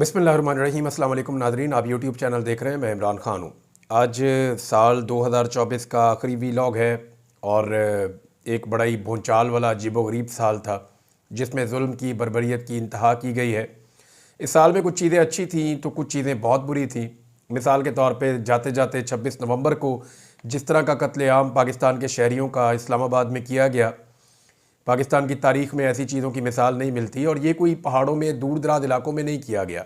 बिस्मिल्लाहिर्रहमानिर्रहीम। अस्सलाम वालेकुम नाज़रीन, आप यूट्यूब चैनल देख रहे हैं। मैं इमरान ख़ान हूँ। आज साल 2024 का आखिरी वीलॉग है और एक बड़ा ही भूचाल वाला अजीबोगरीब साल था जिसमें जुल्म की बर्बरियत की इंतहा की गई है। इस साल में कुछ चीज़ें अच्छी थीं तो कुछ चीज़ें बहुत बुरी थीं। मिसाल के तौर पे जाते जाते 26 नवंबर को जिस तरह का कत्लेआम पाकिस्तान के शहरियों का इस्लामाबाद में किया गया, पाकिस्तान की तारीख़ में ऐसी चीज़ों की मिसाल नहीं मिलती। और ये कोई पहाड़ों में दूर दराज इलाकों में नहीं किया गया,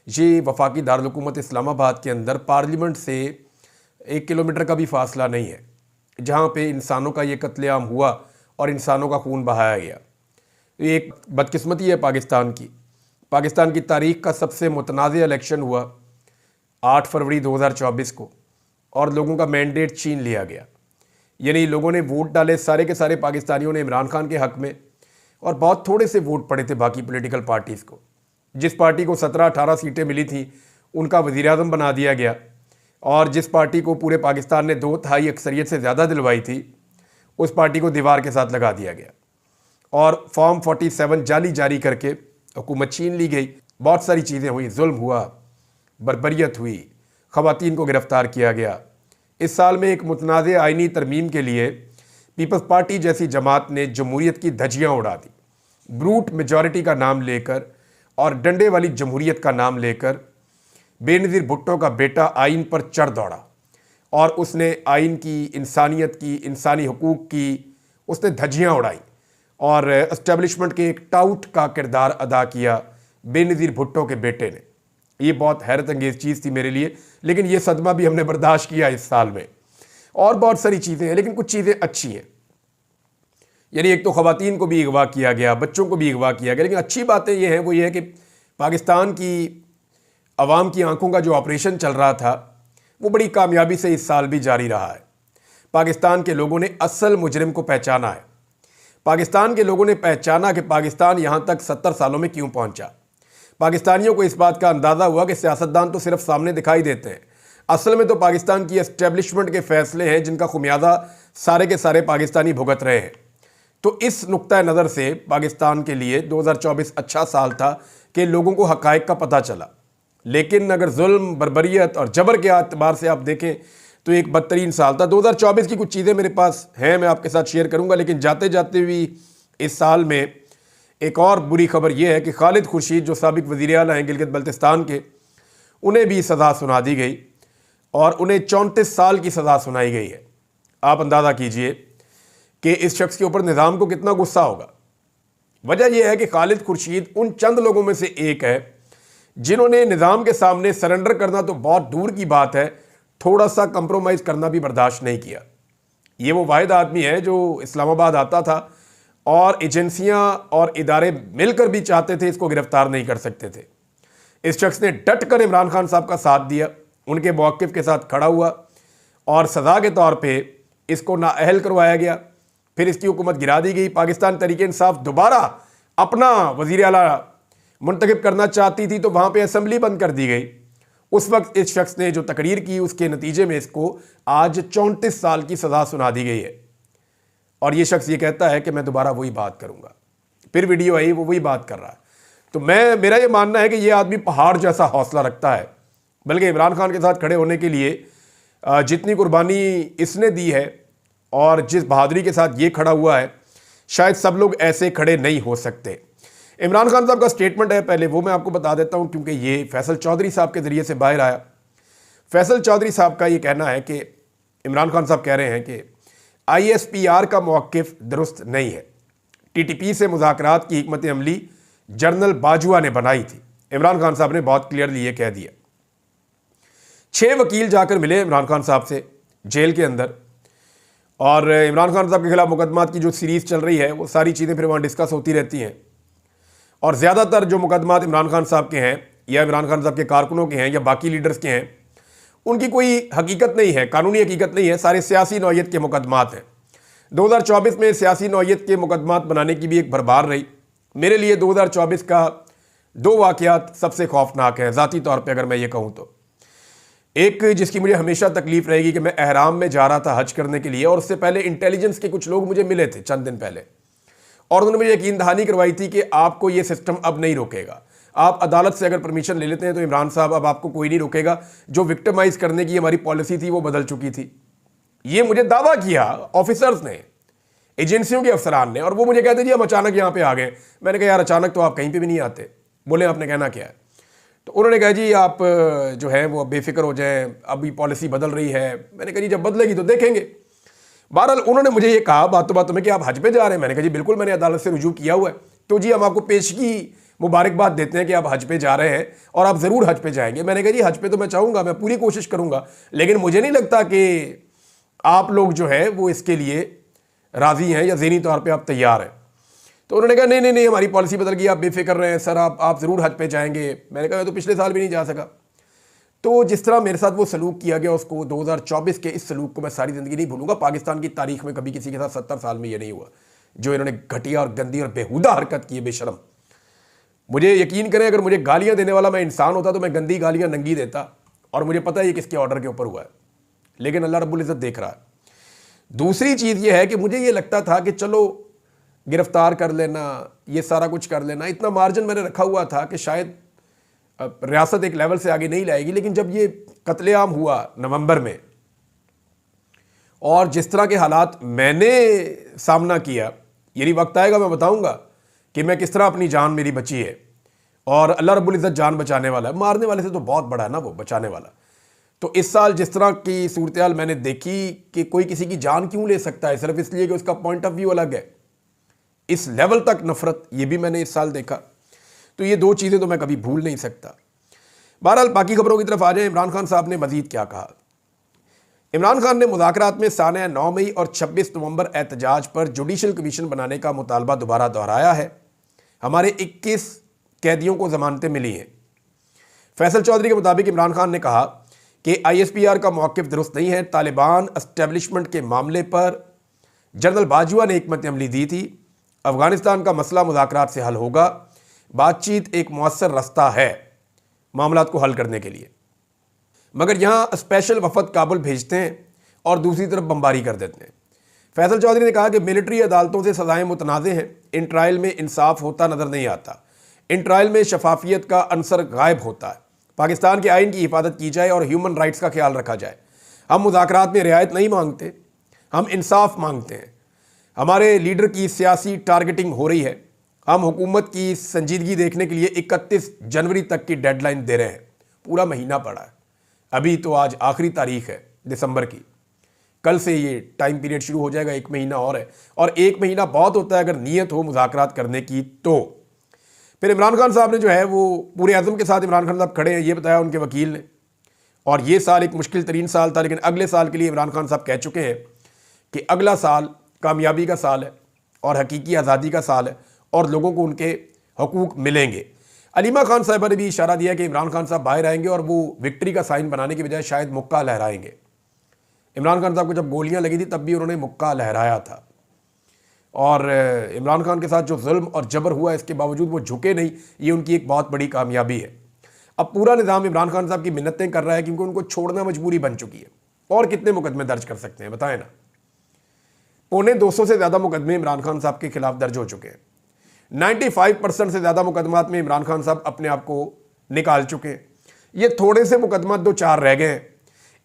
ये वफाकी दारुल-हुकूमत इस्लामाबाद के अंदर पार्लियामेंट से 1 किलोमीटर का भी फासला नहीं है, जहाँ पे इंसानों का ये कत्लेआम हुआ और इंसानों का खून बहाया गया। ये एक बदकिस्मती है पाकिस्तान की। पाकिस्तान की तारीख़ का सबसे मुतनाज़ इलेक्शन हुआ 8 फरवरी 2024 को और लोगों का मैंडेट छीन लिया गया। यानी लोगों ने वोट डाले, सारे के सारे पाकिस्तानियों ने इमरान खान के हक़ में, और बहुत थोड़े से वोट पड़े थे बाकी पॉलिटिकल पार्टीज़ को। जिस पार्टी को 17-18 सीटें मिली थी उनका वज़ीर आज़म बना दिया गया, और जिस पार्टी को पूरे पाकिस्तान ने 2/3 अक्सरियत से ज़्यादा दिलवाई थी उस पार्टी को दीवार के साथ लगा दिया गया और फॉर्म 47 जाली करके हुकूमत छीन ली गई। बहुत सारी चीज़ें हुई, जुल्म हुआ, बर्बरियत हुई, ख़वातीन को गिरफ़्तार किया गया। इस साल में एक मुतनाज़ आइनी तरमीम के लिए पीपल्स पार्टी जैसी जमात ने जमहूरियत की धज्जियाँ उड़ा दी। ब्रूट मेजॉरिटी का नाम लेकर और डंडे वाली जमहूरियत का नाम लेकर बेनज़ीर भुट्टो का बेटा आइन पर चढ़ दौड़ा और उसने आइन की, इंसानियत की, इंसानी हुकूक की उसने धज्जियाँ उड़ाई और एस्टेब्लिशमेंट के एक टाउट का किरदार अदा किया बेनज़ीर भुट्टो के बेटे ने। ये बहुत हैरत अंगेज़ चीज़ थी मेरे लिए, लेकिन ये सदमा भी हमने बर्दाश्त किया इस साल में। और बहुत सारी चीज़ें हैं, लेकिन कुछ चीज़ें अच्छी हैं। यानी एक तो ख़वातीन को भी अगवा किया गया, बच्चों को भी अगवा किया गया, लेकिन अच्छी बातें ये हैं, वो ये है कि पाकिस्तान की अवाम की आंखों का जो ऑपरेशन चल रहा था वो बड़ी कामयाबी से इस साल भी जारी रहा है। पाकिस्तान के लोगों ने असल मुजरिम को पहचाना है। पाकिस्तान के लोगों ने पहचाना कि पाकिस्तान यहाँ तक 70 सालों में क्यों पहुँचा। पाकिस्तानियों को इस बात का अंदाज़ा हुआ कि सियासतदान तो सिर्फ सामने दिखाई देते हैं, असल में तो पाकिस्तान की एस्टेब्लिशमेंट के फ़ैसले हैं जिनका खुमियाजा सारे के सारे पाकिस्तानी भुगत रहे हैं। तो इस नुक्ता नज़र से पाकिस्तान के लिए 2024 अच्छा साल था कि लोगों को हक़ाइक़ का पता चला। लेकिन अगर जुल्म, बर्बरियत और जबर के अतबार से आप देखें तो एक बदतरीन साल था। 2024 की कुछ चीज़ें मेरे पास हैं, मैं आपके साथ शेयर करूँगा, लेकिन जाते जाते भी इस साल में एक और बुरी खबर यह है कि खालिद खुर्शीद जो साबिक वज़ीर आला हैं गिलगित बल्तिस्तान के, उन्हें भी सज़ा सुना दी गई और उन्हें 34 साल की सज़ा सुनाई गई है। आप अंदाज़ा कीजिए कि इस शख्स के ऊपर निज़ाम को कितना गुस्सा होगा। वजह यह है कि खालिद खुर्शीद उन चंद लोगों में से एक है जिन्होंने निज़ाम के सामने सरेंडर करना तो बहुत दूर की बात है, थोड़ा सा कंप्रोमाइज़ करना भी बर्दाश्त नहीं किया। ये वो वाहिद आदमी है जो इस्लामाबाद आता था और एजेंसियां और इदारे मिलकर भी चाहते थे इसको गिरफ्तार नहीं कर सकते थे। इस शख्स ने डट कर इमरान खान साहब का साथ दिया, उनके मौक़िफ़ के साथ खड़ा हुआ और सज़ा के तौर पे इसको नाअहल करवाया गया। फिर इसकी हुकूमत गिरा दी गई। पाकिस्तान तहरीक इंसाफ दोबारा अपना वज़ीर आला मुंतखब करना चाहती थी तो वहाँ पर असम्बली बंद कर दी गई। उस वक्त इस शख्स ने जो तकरीर की उसके नतीजे में इसको आज 34 साल की सज़ा सुना दी गई है। और ये शख्स ये कहता है कि मैं दोबारा वही बात करूंगा। फिर वीडियो आई, वो वही बात कर रहा है। तो मेरा ये मानना है कि ये आदमी पहाड़ जैसा हौसला रखता है, बल्कि इमरान खान के साथ खड़े होने के लिए जितनी कुर्बानी इसने दी है और जिस बहादुरी के साथ ये खड़ा हुआ है, शायद सब लोग ऐसे खड़े नहीं हो सकते। इमरान खान साहब का स्टेटमेंट है, पहले वो मैं आपको बता देता हूँ क्योंकि ये फैसल चौधरी साहब के ज़रिए से बाहर आया। फैसल चौधरी साहब का ये कहना है कि इमरान खान साहब कह रहे हैं कि ISPR का मौक़िफ़ दुरुस्त नहीं है। TTP से मुज़ाकरात की हिकमत अमली जनरल बाजवा ने बनाई थी। इमरान खान साहब ने बहुत क्लियरली ये कह दिया। 6 वकील जाकर मिले इमरान खान साहब से जेल के अंदर, और इमरान खान साहब के खिलाफ मुकदमात की जो सीरीज़ चल रही है वो सारी चीज़ें फिर वहाँ डिस्कस होती रहती हैं। और ज़्यादातर जो मुकदमात इमरान खान साहब के हैं या इमरान खान साहब के कारकुनों के हैं या बाकी लीडर्स के हैं, उनकी कोई हकीकत नहीं है, कानूनी हकीकत नहीं है, सारे सियासी नौयत के मुकदमात हैं। 2024 में सियासी नौयत के मुकदमात बनाने की भी एक भरमार रही। मेरे लिए 2024 का 2 वाक़यात सबसे खौफनाक हैं ज़ाती तौर पे अगर मैं ये कहूँ तो। एक जिसकी मुझे हमेशा तकलीफ़ रहेगी कि मैं एहराम में जा रहा था हज करने के लिए, और उससे पहले इंटेलिजेंस के कुछ लोग मुझे मिले थे चंद दिन पहले, और उन्होंने मुझे यकीन दहानी करवाई थी कि आपको ये सिस्टम अब नहीं रोकेगा, आप अदालत से अगर परमिशन ले लेते हैं तो इमरान साहब अब आपको कोई नहीं रोकेगा। जो विक्टिमाइज करने की हमारी पॉलिसी थी वो बदल चुकी थी। ये मुझे दावा किया ऑफिसर्स ने, एजेंसियों के अफसरान ने, और वो मुझे कहते जी हम अचानक यहाँ पे आ गए। मैंने कहा यार अचानक तो आप कहीं पे भी नहीं आते। बोले आपने कहना क्या है? तो उन्होंने कहा जी आप जो है वो बेफिक्र हो जाएं, अभी पॉलिसी बदल रही है। मैंने कहा जी जब बदलेगी तो देखेंगे। बहरहाल उन्होंने मुझे ये कहा बातों बातों में कि आप हज पे जा रहे हैं। मैंने कहा जी बिल्कुल, मैंने अदालत से रुजू किया हुआ है। तो जी हम आपको पेशगी मुबारकबाद देते हैं कि आप हज पे जा रहे हैं और आप ज़रूर हज पे जाएंगे। मैंने कहा जी हज पे तो मैं चाहूँगा, मैं पूरी कोशिश करूँगा, लेकिन मुझे नहीं लगता कि आप लोग जो है वो इसके लिए राज़ी हैं या ज़हनी तौर पर आप तैयार हैं। तो उन्होंने कहा नहीं नहीं नहीं, हमारी पॉलिसी बदल गई, आप बेफिक्र रहे हैं सर, आप ज़रूर हज पे जाएंगे। मैंने कहा मैं तो पिछले साल भी नहीं जा सका। तो जिस तरह मेरे साथ वो सलूक किया गया, उसको 2024 के इस सलूक को मैं सारी ज़िंदगी नहीं भूलूंगा। पाकिस्तान की तारीख में कभी किसी के साथ 70 साल में ये नहीं हुआ जो इन्होंने घटिया और गंदी और बेहुदा हरकत की है, बेशरम। मुझे यकीन करें, अगर मुझे गालियाँ देने वाला मैं इंसान होता तो मैं गंदी गालियाँ नंगी देता, और मुझे पता है ये किसके ऑर्डर के ऊपर हुआ है, लेकिन अल्लाह रब्बुल इज़्ज़त देख रहा है। दूसरी चीज़ ये है कि मुझे ये लगता था कि चलो गिरफ्तार कर लेना, ये सारा कुछ कर लेना, इतना मार्जिन मैंने रखा हुआ था कि शायद रियासत एक लेवल से आगे नहीं लाएगी। लेकिन जब ये कत्लेआम हुआ नवंबर में, और जिस तरह के हालात मैंने सामना किया, यही वक्त आएगा मैं बताऊंगा कि मैं किस तरह अपनी जान मेरी बची है, और अल्लाह रब्बुल इज़्ज़त जान बचाने वाला है। मारने वाले से तो बहुत बड़ा है ना वो बचाने वाला। तो इस साल जिस तरह की सूरत हाल मैंने देखी कि कोई किसी की जान क्यों ले सकता है सिर्फ इसलिए कि उसका पॉइंट ऑफ व्यू अलग है, इस लेवल तक नफरत ये भी मैंने इस साल देखा। तो ये दो चीज़ें तो मैं कभी भूल नहीं सकता। बहरहाल बाकी खबरों की तरफ आ जाए। इमरान खान साहब ने मजीद क्या कहा। इमरान खान ने मुज़ाकरात में साने 9 मई और 26 नवंबर एहतजाज पर जुडिशल कमीशन बनाने का मुतालबा दोबारा दोहराया है। हमारे 21 कैदियों को जमानतें मिली हैं। फैसल चौधरी के मुताबिक इमरान खान ने कहा कि ISPR का मौक़िफ़ दुरुस्त नहीं है। तालिबान एस्टेब्लिशमेंट के मामले पर जनरल बाजवा ने हिकमत अमली दी थी। अफ़गानिस्तान का मसला मुज़ाकरात से हल होगा। बातचीत एक मौसर रास्ता है मामलात को हल करने के लिए, मगर यहाँ स्पेशल वफद काबुल भेजते हैं और दूसरी तरफ बमबारी कर देते हैं। फैसल चौधरी ने कहा कि मिलिट्री अदालतों से सज़ाएँ मुतनाज़े हैं। इन ट्रायल में इंसाफ होता नज़र नहीं आता। इन ट्रायल में शफाफियत का अंसर गायब होता है। पाकिस्तान के आइन की हिफाजत की जाए और ह्यूमन राइट्स का ख्याल रखा जाए। हम मुज़ाकरात में रियायत नहीं मांगते, हम इंसाफ मांगते हैं। हमारे लीडर की सियासी टारगेटिंग हो रही है। हम हुकूमत की संजीदगी देखने के लिए 31 जनवरी तक की डेडलाइन दे रहे हैं। पूरा महीना पड़ा है, अभी तो आज आखिरी तारीख है दिसंबर की। कल से ये टाइम पीरियड शुरू हो जाएगा, 1 महीना और है, और 1 महीना बहुत होता है अगर नीयत हो मुज़ाकरात करने की। तो फिर इमरान खान साहब ने जो है वो पूरे अज़म के साथ इमरान खान साहब खड़े हैं, ये बताया उनके वकील ने। और ये साल एक मुश्किल तरीन साल था, लेकिन अगले साल के लिए इमरान खान साहब कह चुके हैं कि अगला साल कामयाबी का साल है और हकीकी आज़ादी का साल है और लोगों को उनके हकूक़ मिलेंगे। अलीमा खान साहबा ने भी इशारा दिया कि इमरान खान साहब बाहर आएंगे और वो विक्ट्री का साइन बनाने की बजाय शायद मुक्का लहराएंगे। इमरान खान साहब को जब गोलियां लगी थी तब भी उन्होंने मुक्का लहराया था। और इमरान खान के साथ जो जुल्म और जबर हुआ इसके बावजूद वो झुके नहीं, ये उनकी एक बहुत बड़ी कामयाबी है। अब पूरा निज़ाम इमरान खान साहब की मिन्नतें कर रहा है क्योंकि उनको छोड़ना मजबूरी बन चुकी है। और कितने मुकदमे दर्ज कर सकते हैं बताएं ना। 250 से ज़्यादा मुकदमे इमरान खान साहब के खिलाफ दर्ज हो चुके हैं। 95% से ज़्यादा मुकदमात में इमरान खान साहब अपने आप को निकाल चुके हैं। ये थोड़े से मुकदमात 2-4 रह गए हैं।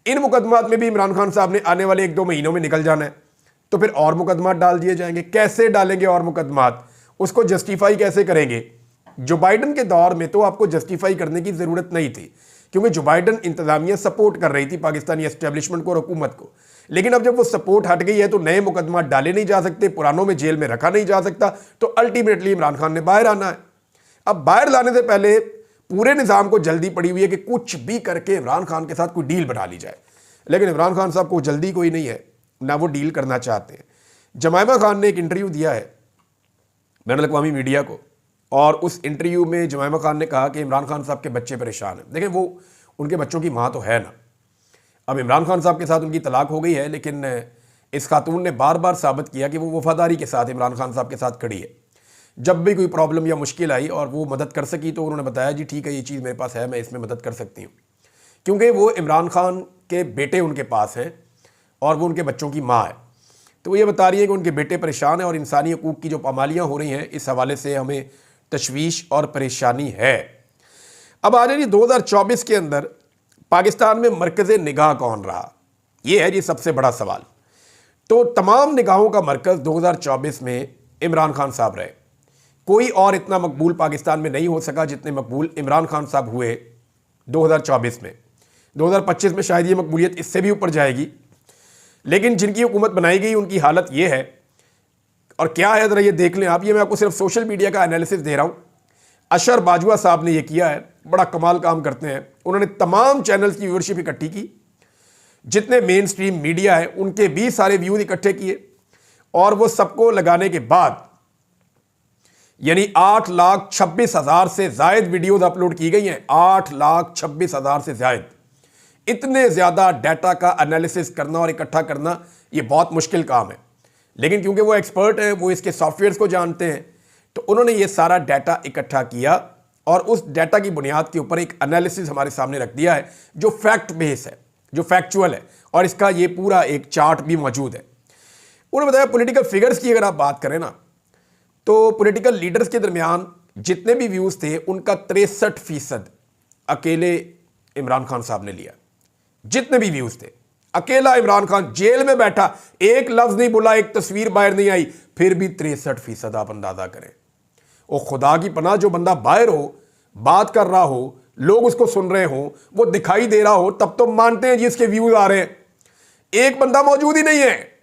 इन मुकदमात में भी इमरान खान साहब ने आने वाले 1-2 महीनों में निकल जाना है, तो फिर और मुकदमात डाल दिए जाएंगे। कैसे डालेंगे और मुकदमात, उसको जस्टिफाई कैसे करेंगे? जो बाइडन के दौर में तो आपको जस्टिफाई करने की ज़रूरत नहीं थी क्योंकि जो बाइडन इंतज़ामिया सपोर्ट कर रही थी पाकिस्तानी एस्टेब्लिशमेंट को और हुकूमत को। लेकिन अब जब वो सपोर्ट हट गई है तो नए मुकदमा डाले नहीं जा सकते, पुरानों में जेल में रखा नहीं जा सकता, तो अल्टीमेटली इमरान खान ने बाहर आना है। अब बाहर लाने से पहले पूरे निज़ाम को जल्दी पड़ी हुई है कि कुछ भी करके इमरान खान के साथ कोई डील बना ली जाए। लेकिन इमरान खान साहब को जल्दी कोई नहीं है, ना वो डील करना चाहते हैं। जमायमा खान ने एक इंटरव्यू दिया है बैनुल अक़वामी मीडिया को, और उस इंटरव्यू में जमायमा खान ने कहा कि इमरान खान साहब के बच्चे परेशान हैं। देखें, वो उनके बच्चों की माँ तो है ना। अब इमरान खान साहब के साथ उनकी तलाक हो गई है, लेकिन इस खातून ने बार बार साबित किया कि वो वफादारी के साथ इमरान खान साहब के साथ खड़ी है। जब भी कोई प्रॉब्लम या मुश्किल आई और वो मदद कर सकी तो उन्होंने बताया जी ठीक है, ये चीज़ मेरे पास है, मैं इसमें मदद कर सकती हूँ, क्योंकि वो इमरान खान के बेटे उनके पास हैं और वो उनके बच्चों की माँ है। तो वो ये बता रही है कि उनके बेटे परेशान हैं और इंसानी हकूक़ की जो पामालियाँ हो रही हैं, इस हवाले से हमें तशवीश और परेशानी है। अब आ जाइए 2024 के अंदर पाकिस्तान में मरकज़ निगाह कौन रहा, ये है जी सबसे बड़ा सवाल। तो तमाम निगाहों का मरकज़ 2024 में इमरान खान साहब रहे। कोई और इतना मकबूल पाकिस्तान में नहीं हो सका जितने मकबूल इमरान खान साहब हुए 2024 में। 2025 में शायद ये मकबूलियत इससे भी ऊपर जाएगी, लेकिन जिनकी हुकूमत बनाई गई उनकी हालत ये है। और क्या है ज़रा ये देख लें आप, ये मैं आपको सिर्फ सोशल मीडिया का एनालिसिस दे रहा हूँ। अशर बाजवा साहब ने ये किया है, बड़ा कमाल काम करते हैं। उन्होंने तमाम चैनल्स की व्यूअरशिप इकट्ठी की, जितने मेन स्ट्रीम मीडिया है उनके भी सारे व्यूज इकट्ठे किए, और वो सबको लगाने के बाद यानी 8,26,000 से जायद वीडियोस अपलोड की गई हैं। 8,26,000 से जायद। इतने ज़्यादा डाटा का एनालिसिस करना और इकट्ठा करना ये बहुत मुश्किल काम है, लेकिन क्योंकि वो एक्सपर्ट हैं, वो इसके सॉफ्टवेयर्स को जानते हैं, तो उन्होंने ये सारा डाटा इकट्ठा किया और उस डाटा की बुनियाद के ऊपर एक एनालिसिस हमारे सामने रख दिया है जो फैक्ट बेस है, जो फैक्चुअल है, और इसका ये पूरा एक चार्ट भी मौजूद है। उन्होंने बताया पॉलिटिकल फिगर्स की अगर आप बात करें ना, तो पॉलिटिकल लीडर्स के दरमियान जितने भी व्यूज़ थे उनका 63% अकेले इमरान खान साहब ने लिया। जितने भी व्यूज़ थे अकेला इमरान खान जेल में बैठा, एक लफ्ज़ नहीं बोला, एक तस्वीर बाहर नहीं आई, फिर भी 63% आप अंदाज़ा करें। वो खुदा की पनाह, जो बंदा बाहर हो, बात कर रहा हो, लोग उसको सुन रहे हो, वो दिखाई दे रहा हो, तब तो मानते हैं जी इसके व्यूज़ आ रहे हैं। एक बंदा मौजूद ही नहीं है,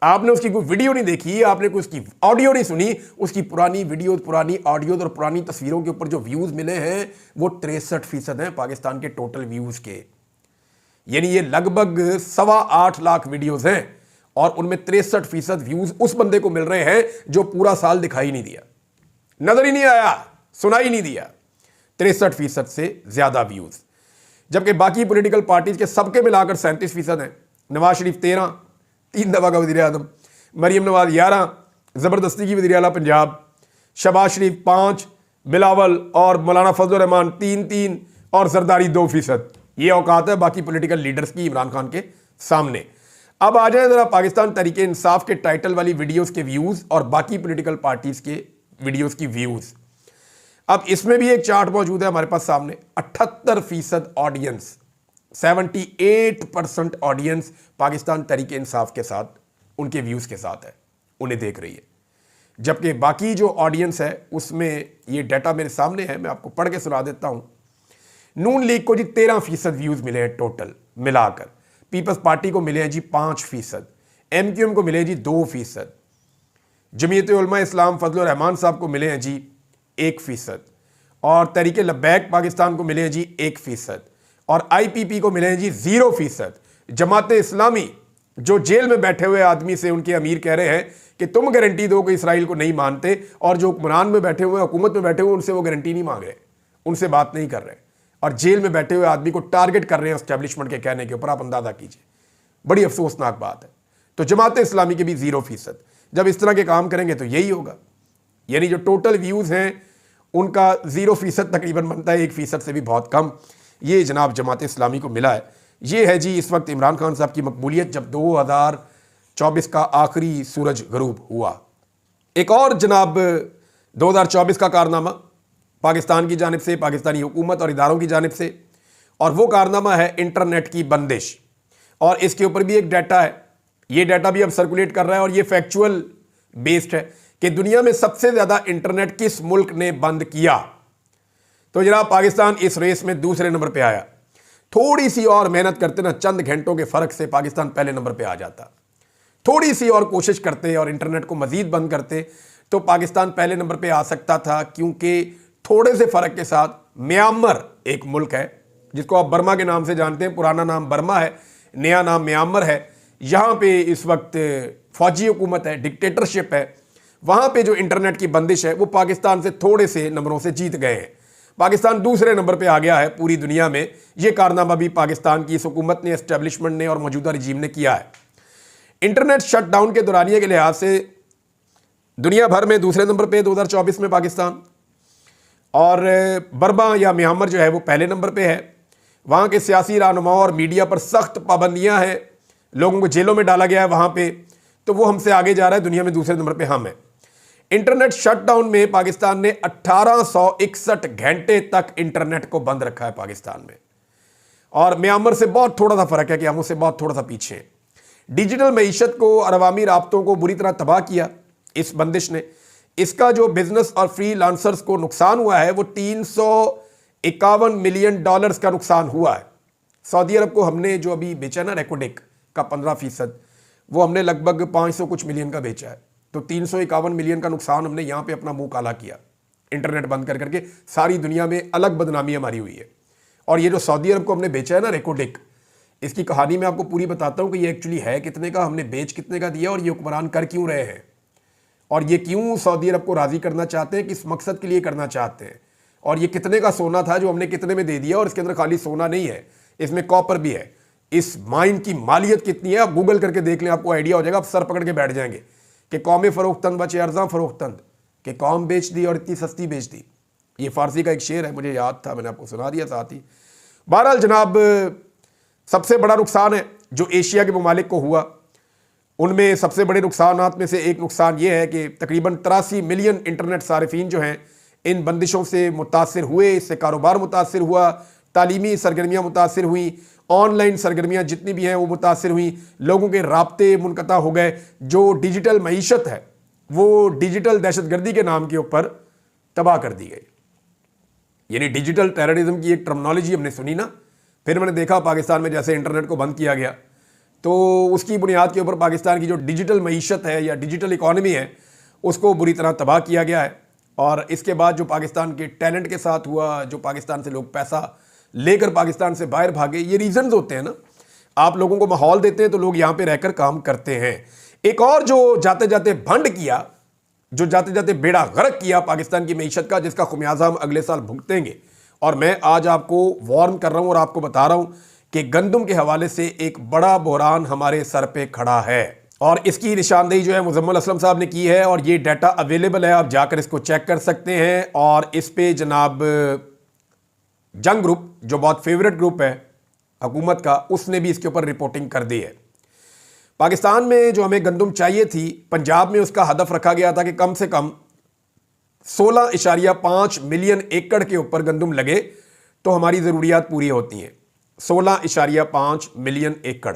आपने उसकी कोई वीडियो नहीं देखी, आपने कोई उसकी ऑडियो नहीं सुनी, उसकी पुरानी वीडियो, पुरानी ऑडियो और पुरानी तस्वीरों के ऊपर जो व्यूज़ मिले हैं वो 63% हैं पाकिस्तान के टोटल व्यूज़ के। यानी ये लगभग 8.25 लाख वीडियोज़ हैं और उनमें 63% व्यूज़ उस बंदे को मिल रहे हैं जो पूरा साल दिखाई नहीं दिया, नजर ही नहीं आया, सुनाई नहीं दिया। 63% से ज़्यादा व्यूज़, जबकि बाकी पॉलिटिकल पार्टीज के सबके मिलाकर 37% हैं। नवाज शरीफ 13, 3 दफ़ा का वज़ीर आज़म, मरीम नवाज 11, ज़बरदस्ती की वज़ीर आला पंजाब, शहबाज शरीफ 5, बिलावल और मौलाना फजल रहमान 3-3 और जरदारी 2%। ये औकात है बाकी पॉलिटिकल लीडर्स की इमरान खान के सामने। अब आ जाए ज़रा पाकिस्तान तहरीक इंसाफ के टाइटल वाली वीडियोज़ के व्यूज़ और बाकी पॉलिटिकल पार्टीज़ के वीडियोज़ की व्यूज़। अब इसमें भी एक चार्ट मौजूद है हमारे पास सामने। 78% ऑडियंस, 78% ऑडियंस पाकिस्तान तहरीक इंसाफ के साथ, उनके व्यूज़ के साथ है, उन्हें देख रही है। जबकि बाकी जो ऑडियंस है उसमें ये डाटा मेरे सामने है, मैं आपको पढ़ के सुना देता हूँ। नून लीग को जी 13% व्यूज़ मिले हैं टोटल मिलाकर, पीपल्स पार्टी को मिले हैं जी 5%, MQM को मिले हैं जी 2%, जमीयत उलमा इस्लाम फजल रहमान साहब को मिले हैं जी 1%, और तहरीक लब्बैक पाकिस्तान को मिले हैं जी 1%, और IPP को मिले हैं जी 0%। जमात इस्लामी जो जेल में बैठे हुए आदमी से उनके अमीर कह रहे हैं कि तुम गारंटी दो कि इसराइल को नहीं मानते, और जो हुक्मरान में बैठे हुए, हुकूमत में बैठे हुए, उनसे वो गारंटी नहीं मांग रहे, उनसे बात नहीं कर रहे, और जेल में बैठे हुए आदमी को टारगेट कर रहे हैं एस्टेब्लिशमेंट के कहने के ऊपर। आप अंदाजा कीजिए, बड़ी अफसोसनाक बात है। तो जमात इस्लामी के भी 0%। जब इस तरह के काम करेंगे तो यही होगा, यानी जो टोटल व्यूज़ हैं उनका 0% तकरीबन बनता है, 1% से भी बहुत कम। ये जनाब जमात इस्लामी को मिला है। ये है जी इस वक्त इमरान खान साहब की मकबूलियत जब 2024 का आखिरी सूरज गरूब हुआ। एक और जनाब 2024 का कारनामा पाकिस्तान की जानिब से, पाकिस्तानी हुकूमत और इदारों की जानिब से, और वो कारनामा है इंटरनेट की बंदिश। और इसके ऊपर भी एक डाटा है, ये डाटा भी अब सर्कुलेट कर रहा है और ये फैक्चुअल बेस्ड है कि दुनिया में सबसे ज़्यादा इंटरनेट किस मुल्क ने बंद किया। तो जनाब पाकिस्तान इस रेस में दूसरे नंबर पे आया। थोड़ी सी और मेहनत करते ना, चंद घंटों के फ़र्क से पाकिस्तान पहले नंबर पे आ जाता। थोड़ी सी और कोशिश करते और इंटरनेट को मज़ीद बंद करते तो पाकिस्तान पहले नंबर पे आ सकता था, क्योंकि थोड़े से फ़र्क के साथ म्यांमार एक मुल्क है जिसको आप बर्मा के नाम से जानते हैं, पुराना नाम बर्मा है, नया नाम म्यांमार है। यहाँ पे इस वक्त फौजी हुकूमत है, डिक्टेटरशिप है। वहाँ पे जो इंटरनेट की बंदिश है वो पाकिस्तान से थोड़े से नंबरों से जीत गए हैं। पाकिस्तान दूसरे नंबर पे आ गया है पूरी दुनिया में। ये कारनामा भी पाकिस्तान की इस हुकूमत ने, एस्टेब्लिशमेंट ने और मौजूदा रजीम ने किया है। इंटरनेट शटडाउन के दौरानिए के लिहाज से दुनिया भर में दूसरे नंबर पे 2024 में पाकिस्तान, और बर्मा या म्यांमार जो है वो पहले नंबर पे है। वहाँ के सियासी रहनुमाओं और मीडिया पर सख्त पाबंदियाँ हैं, लोगों को जेलों में डाला गया है वहाँ पे, तो वो हमसे आगे जा रहा है, दुनिया में दूसरे नंबर पे हम हैं। इंटरनेट शटडाउन में पाकिस्तान ने 1861 घंटे तक इंटरनेट को बंद रखा है पाकिस्तान में। और म्यांमार से बहुत थोड़ा सा फर्क है कि हम उससे बहुत थोड़ा सा पीछे हैं। डिजिटल मईशत को और अवामी राब्तों को बुरी तरह तबाह किया इस बंदिश ने। इसका जो बिजनेस और फ्रीलांसर्स को नुकसान हुआ है वो $351 मिलियन का नुकसान हुआ है। सऊदी अरब को हमने जो अभी बेचा ना रेकोडेक का 15%, वो हमने लगभग 500 कुछ मिलियन का बेचा है। तो 351 मिलियन का नुकसान हमने यहाँ पे अपना मुंह काला किया इंटरनेट बंद कर करके। सारी दुनिया में अलग बदनामी हमारी हुई है। और ये जो सऊदी अरब को हमने बेचा है ना रेकोडेक, इसकी कहानी मैं आपको पूरी बताता हूँ कि ये एक्चुअली है कितने का, हमने बेच कितने का दिया और ये हुक्मरान कर क्यों रहे हैं और ये क्यों सऊदी अरब को राज़ी करना चाहते हैं, किस मकसद के लिए करना चाहते हैं। और ये कितने का सोना था जो हमने कितने में दे दिया। और इसके अंदर खाली सोना नहीं है, इसमें कॉपर भी है। इस माइन की मालियत कितनी है आप गूगल करके देख लें, आपको आइडिया हो जाएगा। आप सर पकड़ के बैठ जाएंगे कि कौमें फ़रोख्तंद बचे अर्जा फ़रोख्तंद, कि कौम बेच दी और इतनी सस्ती बेच दी। ये फ़ारसी का एक शेर है, मुझे याद था, मैंने आपको सुना दिया साथ ही। बहरहाल जनाब, सबसे बड़ा नुकसान है जो एशिया के ममालिक को हुआ, उनमें सबसे बड़े नुकसानात में से एक नुकसान ये है कि तकरीबन 83 मिलियन इंटरनेट सारिफीन जो हैं इन बंदिशों से मुतासिर हुए। इससे कारोबार मुतासिर हुआ, तालीमी सरगर्मियाँ मुतासिर हुई, ऑनलाइन सरगर्मियाँ जितनी भी हैं वो मुतासिर हुई, लोगों के राब्ते मुनक़ता हो गए। जो डिजिटल मईशत है वो डिजिटल दहशतगर्दी के नाम के ऊपर तबाह कर दी गई। यानी डिजिटल टेररिज्म की एक टर्मिनोलॉजी हमने सुनी ना, फिर मैंने देखा पाकिस्तान में जैसे इंटरनेट को बंद किया गया तो उसकी बुनियाद के ऊपर पाकिस्तान की जो डिजिटल मईशत है या डिजिटल इकॉनमी है उसको बुरी तरह तबाह किया गया है। और इसके बाद जो पाकिस्तान के टैलेंट के साथ हुआ, जो पाकिस्तान से लोग पैसा लेकर पाकिस्तान से बाहर भागे, ये रीजंस होते हैं ना। आप लोगों को माहौल देते हैं तो लोग यहाँ पे रहकर काम करते हैं। एक और जो जाते जाते भंड किया, जो जाते जाते बेड़ा गर्क किया पाकिस्तान की मईशत का, जिसका खुमियाजा हम अगले साल भुगतेंगे। और मैं आज आपको वार्न कर रहा हूँ और आपको बता रहा हूँ कि गंदम के हवाले से एक बड़ा बहरान हमारे सर पे खड़ा है और इसकी निशानदेही जो है मुजम्मिल असलम साहब ने की है। और ये डाटा अवेलेबल है, आप जाकर इसको चेक कर सकते हैं। और इस पे जनाब जंग ग्रुप, जो बहुत फेवरेट ग्रुप है हुकूमत का, उसने भी इसके ऊपर रिपोर्टिंग कर दी है। पाकिस्तान में जो हमें गंदम चाहिए थी, पंजाब में उसका हदफ रखा गया था कि कम से कम 16.5 मिलियन एकड़ के ऊपर गंदम लगे तो हमारी ज़रूरियात पूरी होती हैं। 16.5 मिलियन एकड़,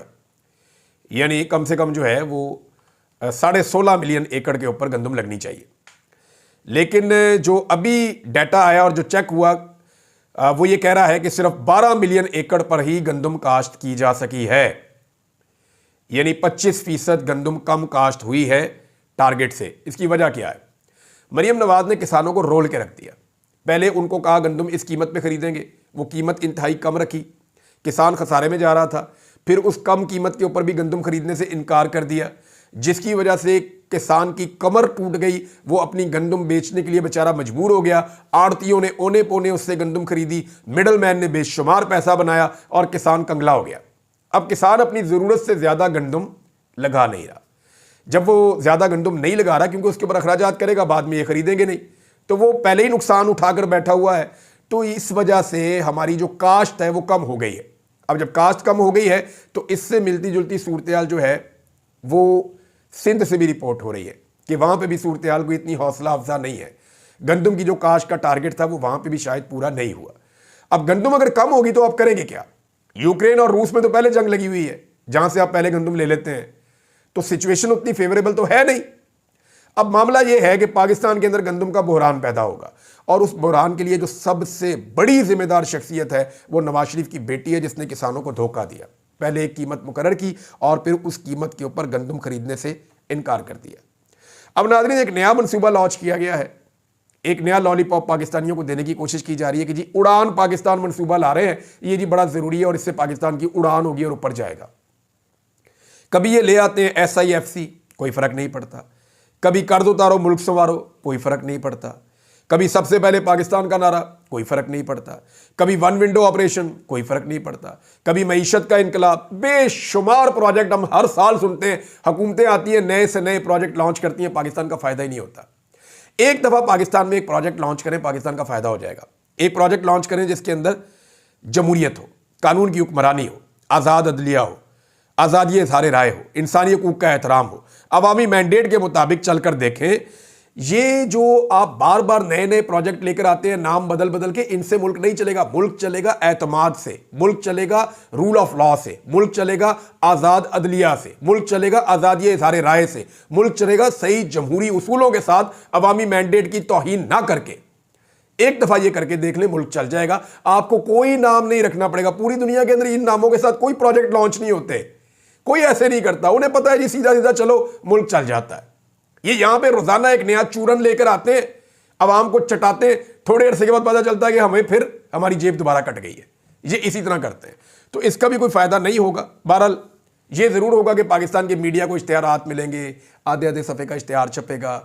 यानी कम से कम जो है वो 16.5 मिलियन एकड़ के ऊपर गंदम लगनी चाहिए। लेकिन जो अभी डाटा आया और जो चेक हुआ वो ये कह रहा है कि सिर्फ 12 मिलियन एकड़ पर ही गंदम काश्त की जा सकी है, यानी 25% गंदम कम काश्त हुई है टारगेट से। इसकी वजह क्या है? मरियम नवाज ने किसानों को रोल के रख दिया। पहले उनको कहा गंदम इस कीमत पे खरीदेंगे, वो कीमत इंतहाई कम रखी, किसान खसारे में जा रहा था। फिर उस कम कीमत के ऊपर भी गंदम खरीदने से इनकार कर दिया, जिसकी वजह से किसान की कमर टूट गई। वो अपनी गंदम बेचने के लिए बेचारा मजबूर हो गया। आड़तियों ने ओने पोने उससे गंदम खरीदी, मिडल मैन ने बेशुमार पैसा बनाया और किसान कंगला हो गया। अब किसान अपनी ज़रूरत से ज़्यादा गंदम लगा नहीं रहा। जब वो ज़्यादा गंदम नहीं लगा रहा, क्योंकि उसके ऊपर अखराजात करेगा, बाद में ये खरीदेंगे नहीं, तो वो पहले ही नुकसान उठाकर बैठा हुआ है। तो इस वजह से हमारी जो काश्त है वो कम हो गई है। अब जब काश्त कम हो गई है तो इससे मिलती जुलती सूरत जो है वो सिंध से भी रिपोर्ट हो रही है कि वहाँ पे भी सूरत हाल कोई इतनी हौसला अफजा नहीं है। गंदम की जो काश्त का टारगेट था वो वहाँ पे भी शायद पूरा नहीं हुआ। अब गंदम अगर कम होगी तो आप करेंगे क्या? यूक्रेन और रूस में तो पहले जंग लगी हुई है, जहाँ से आप पहले गंदम ले लेते हैं, तो सिचुएशन उतनी फेवरेबल तो है नहीं। अब मामला यह है कि पाकिस्तान के अंदर गंदम का बहरान पैदा होगा और उस बहरान के लिए जो सबसे बड़ी जिम्मेदार शख्सियत है वो नवाज शरीफ की बेटी है, जिसने किसानों को धोखा दिया। पहले एक कीमत मुकर्रर की और फिर उस कीमत के ऊपर गंदम खरीदने से इनकार कर दिया। अब नाज़रीन, एक नया मनसूबा लॉन्च किया गया है, एक नया लॉलीपॉप पाकिस्तानियों को देने की कोशिश की जा रही है कि जी उड़ान पाकिस्तान मनसूबा ला रहे हैं, ये जी बड़ा ज़रूरी है और इससे पाकिस्तान की उड़ान होगी और ऊपर जाएगा। कभी ये ले आते हैं SIFC, कोई फ़र्क नहीं पड़ता। कभी कर्ज उतारो मुल्क संवारो, कोई फ़र्क नहीं पड़ता। कभी सबसे पहले पाकिस्तान का नारा, कोई फ़र्क नहीं पड़ता। कभी वन विंडो ऑपरेशन, कोई फ़र्क नहीं पड़ता। कभी मईशत का इनकलाब, बेशुमार प्रोजेक्ट हम हर साल सुनते हैं। हुकूमतें आती हैं, नए से नए प्रोजेक्ट लॉन्च करती हैं, पाकिस्तान का फ़ायदा ही नहीं होता। एक दफ़ा पाकिस्तान में एक प्रोजेक्ट लॉन्च करें, पाकिस्तान का फ़ायदा हो जाएगा। एक प्रोजेक्ट लॉन्च करें जिसके अंदर जमहूरियत हो, कानून की हुक्मरानी हो, आज़ाद अदलिया हो, आज़ादी इज़हार राय हो, इंसानी हकूक़ का एहतराम हो। अवामी मैंडेट के मुताबिक चलकर देखें ये जो आप बार बार नए नए प्रोजेक्ट लेकर आते हैं नाम बदल बदल के, इनसे मुल्क नहीं चलेगा। मुल्क चलेगा एतमाद से, मुल्क चलेगा रूल ऑफ लॉ से, मुल्क चलेगा आजाद अदलिया से, मुल्क चलेगा आजादी इज़हार राय से, मुल्क चलेगा सही जमहूरी उसूलों के साथ अवामी मैंडेट की तौहीन ना करके। एक दफा ये करके देख ले, मुल्क चल जाएगा। आपको कोई नाम नहीं रखना पड़ेगा। पूरी दुनिया के अंदर इन नामों के साथ कोई प्रोजेक्ट लॉन्च नहीं होते, कोई ऐसे नहीं करता। उन्हें पता है जी सीधा सीधा चलो मुल्क चल जाता है। ये यहां पे रोजाना एक नया चूरन लेकर आते हैं, अवाम को चटाते हैं, थोड़े अरसे के बाद पता चलता है कि हमें फिर हमारी जेब दोबारा कट गई है। ये इसी तरह करते हैं, तो इसका भी कोई फायदा नहीं होगा। बहरहाल ये जरूर होगा कि पाकिस्तान के मीडिया को इश्तिहारात मिलेंगे, आधे आधे सफ़े का इश्तिहार छपेगा,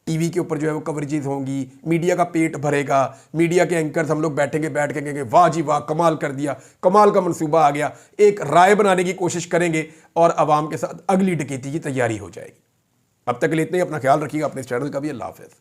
टीवी के ऊपर जो है वो कवरेजेस होंगी, मीडिया का पेट भरेगा, मीडिया के एंकर्स हम लोग बैठ के कहेंगे वाह जी वाह, कमाल कर दिया, कमाल का मंसूबा आ गया। एक राय बनाने की कोशिश करेंगे और आवाम के साथ अगली डकैती की तैयारी हो जाएगी। अब तक के लिए इतना ही। अपना ख्याल रखिएगा, अपने इस चैनल का भी। अल्लाह हाफ़िज़।